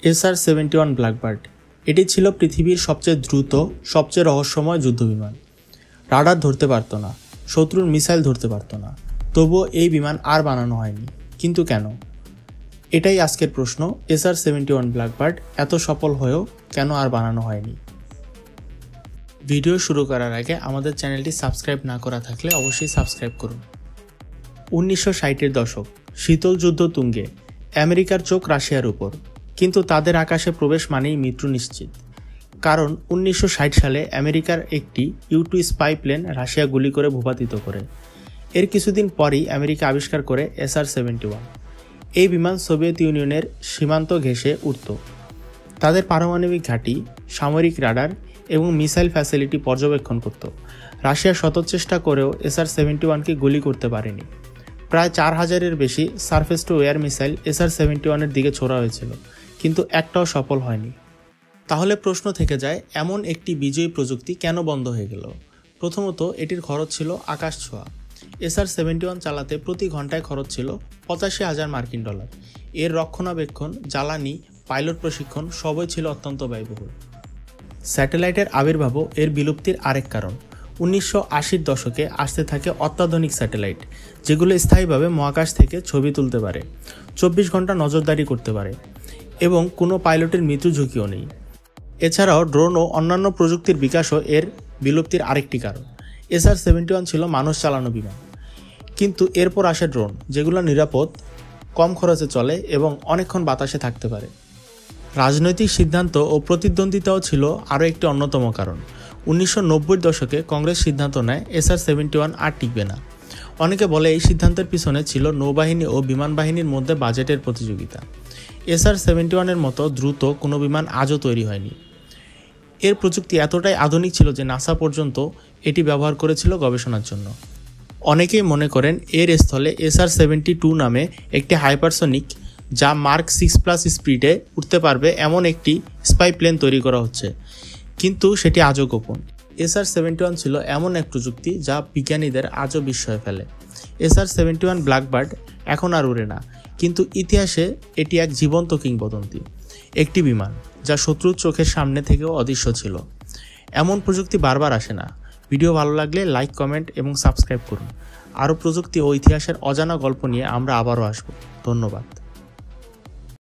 SR-71 blackbird এটি ছিল পৃথিবীর সবচেয়ে দ্রুত, সবচেয়ে রহস্যময় যুদ্ধবিমান। রাডার ধরতে পারত না, শত্রুর মিসাইল ধরতে পারত না, তবুও এই বিমান আর বানানো হয়নি। কিন্তু কেন? এটাই আজকের প্রশ্ন। SR-71 ব্ল্যাকবার্ড এত সফল হয়েও কেন আর বানানো হয়নি? ভিডিও শুরু করার আগে আমাদের চ্যানেলটি সাবস্ক্রাইব না করা থাকলে অবশ্যই সাবস্ক্রাইব করুন। 1960-এর দশক, শীতল যুদ্ধ তুঙ্গে, আমেরিকার চোখ রাশিয়ার উপর। কিন্তু তাদের আকাশে প্রবেশ মানেই মৃত্যু নিশ্চিত। কারণ 1960 সালে আমেরিকার একটি U-2 স্পাই প্লেন রাশিয়া গুলি করে ভূপাতিত করে। এর কিছুদিন পরই আমেরিকা আবিষ্কার করে SR-71। এই বিমান সোভিয়েত ইউনিয়নের সীমান্ত ঘেঁষে উড়ত। তাদের পারমাণবিক ঘাঁটি, সামরিক রাডার এবং মিসাইল ফ্যাসিলিটি পর্যবেক্ষণ করত। রাশিয়া শত চেষ্টা করেও SR-71কে গুলি করতে পারেনি। প্রায় 4000-এর বেশি সারফেস টু এয়ার মিসাইল SR-71-এর দিকে ছোড়া হয়েছিল, কিন্তু একটাও সফল হয়নি। তাহলে প্রশ্ন থেকে যায়, এমন একটি বিজয়ী প্রযুক্তি কেন বন্ধ হয়ে গেল? প্রথমত, এটির খরচ ছিল আকাশ ছোঁয়া। SR-71 চালাতে প্রতি ঘন্টায় খরচ ছিল $85,000। এর রক্ষণাবেক্ষণ, জ্বালানি, পাইলট প্রশিক্ষণ সবই ছিল অত্যন্ত ব্যয়বহুল। স্যাটেলাইটের আবির্ভাবও এর বিলুপ্তির আরেক কারণ। 1980-র দশকে আসতে থাকে অত্যাধুনিক স্যাটেলাইট, যেগুলো স্থায়ীভাবে মহাকাশ থেকে ছবি তুলতে পারে, 24 ঘন্টা নজরদারি করতে পারে এবং কোনো পাইলটের মৃত্যু ঝুঁকিও নেই। এছাড়াও ড্রোন ও অন্যান্য প্রযুক্তির বিকাশও এর বিলুপ্তির আরেকটি কারণ। SR-71 ছিল মানুষ চালানো বিমান, কিন্তু এরপর আসে ড্রোন, যেগুলো নিরাপদ, কম খরচে চলে এবং অনেকক্ষণ বাতাসে থাকতে পারে। রাজনৈতিক সিদ্ধান্ত ও প্রতিদ্বন্দ্বিতাও ছিল আরও একটি অন্যতম কারণ। 1990-র দশকে কংগ্রেস সিদ্ধান্ত নেয় SR-71 আর টিকবে না। অনেকে বলে এই সিদ্ধান্তের পিছনে ছিল নৌবাহিনী ও বিমান বাহিনীর মধ্যে বাজেটের প্রতিযোগিতা। SR-71-এর মতো দ্রুত কোনো বিমান আজও তৈরি হয়নি। এর প্রযুক্তি এতটাই আধুনিক ছিল যে নাসা পর্যন্ত এটি ব্যবহার করেছিল গবেষণার জন্য। অনেকেই মনে করেন এর স্থলে SR-72 নামে একটি হাইপারসনিক, যা মার্ক 6+ স্পিডে উঠতে পারবে এমন একটি স্পাই প্লেন তৈরি করা হচ্ছে, কিন্তু সেটি আজও গোপন। SR-71 ছিল এমন এক প্রযুক্তি যা বিজ্ঞানীদের আজও বিস্ময়ে ফেলে। SR-71 ব্ল্যাকবার্ড এখন আর উড়ে না, কিন্তু ইতিহাসে এটি এক জীবন্ত কিংবদন্তি। একটি বিমান যা শত্রুর চোখের সামনে থেকেও অদৃশ্য ছিল। এমন প্রযুক্তি বারবার আসে না। ভিডিও ভালো লাগলে লাইক, কমেন্ট এবং সাবস্ক্রাইব করুন। আরও প্রযুক্তি ও ইতিহাসের অজানা গল্প নিয়ে আমরা আবারও আসব। ধন্যবাদ।